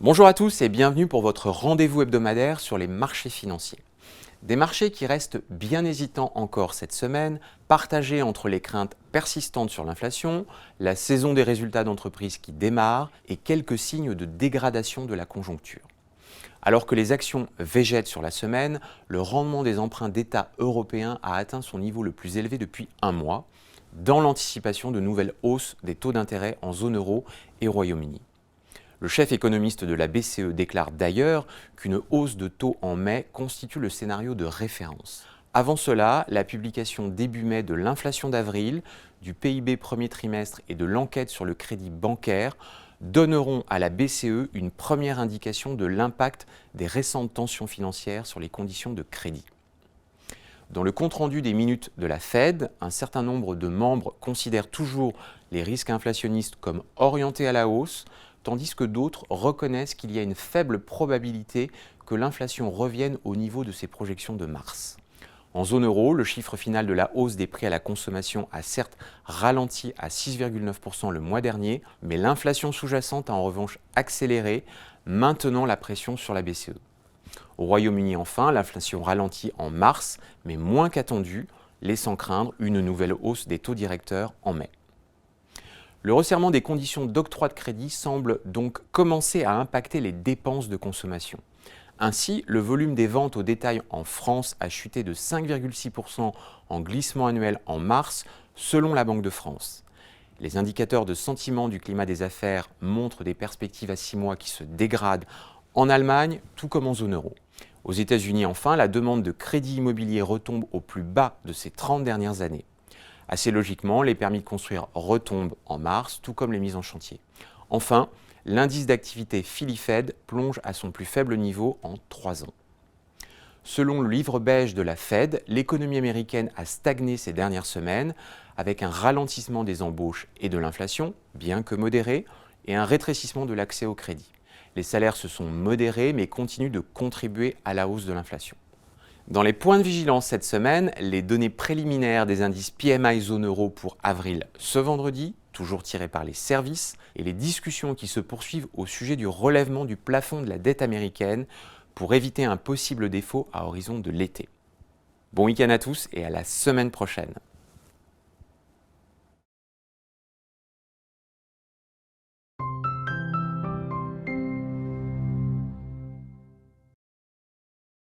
Bonjour à tous et bienvenue pour votre rendez-vous hebdomadaire sur les marchés financiers. Des marchés qui restent bien hésitants encore cette semaine, partagés entre les craintes persistantes sur l'inflation, la saison des résultats d'entreprise qui démarre et quelques signes de dégradation de la conjoncture. Alors que les actions végètent sur la semaine, le rendement des emprunts d'État européens a atteint son niveau le plus élevé depuis un mois, dans l'anticipation de nouvelles hausses des taux d'intérêt en zone euro et au Royaume-Uni. Le chef économiste de la BCE déclare d'ailleurs qu'une hausse de taux en mai constitue le scénario de référence. Avant cela, la publication début mai de l'inflation d'avril, du PIB premier trimestre et de l'enquête sur le crédit bancaire donneront à la BCE une première indication de l'impact des récentes tensions financières sur les conditions de crédit. Dans le compte-rendu des minutes de la Fed, un certain nombre de membres considèrent toujours les risques inflationnistes comme orientés à la hausse, tandis que d'autres reconnaissent qu'il y a une faible probabilité que l'inflation revienne au niveau de ses projections de mars. En zone euro, le chiffre final de la hausse des prix à la consommation a certes ralenti à 6,9% le mois dernier, mais l'inflation sous-jacente a en revanche accéléré, maintenant la pression sur la BCE. Au Royaume-Uni enfin, l'inflation ralentit en mars, mais moins qu'attendu, laissant craindre une nouvelle hausse des taux directeurs en mai. Le resserrement des conditions d'octroi de crédit semble donc commencer à impacter les dépenses de consommation. Ainsi, le volume des ventes au détail en France a chuté de 5,6% en glissement annuel en mars, selon la Banque de France. Les indicateurs de sentiment du climat des affaires montrent des perspectives à 6 mois qui se dégradent en Allemagne, tout comme en zone euro. Aux États-Unis, enfin, la demande de crédit immobilier retombe au plus bas de ces 30 dernières années. Assez logiquement, les permis de construire retombent en mars, tout comme les mises en chantier. Enfin, l'indice d'activité Philly-Fed plonge à son plus faible niveau en 3 ans. Selon le livre beige de la Fed, l'économie américaine a stagné ces dernières semaines, avec un ralentissement des embauches et de l'inflation, bien que modéré, et un rétrécissement de l'accès au crédit. Les salaires se sont modérés, mais continuent de contribuer à la hausse de l'inflation. Dans les points de vigilance cette semaine, les données préliminaires des indices PMI zone euro pour avril ce vendredi, toujours tirées par les services, et les discussions qui se poursuivent au sujet du relèvement du plafond de la dette américaine pour éviter un possible défaut à horizon de l'été. Bon week-end à tous et à la semaine prochaine.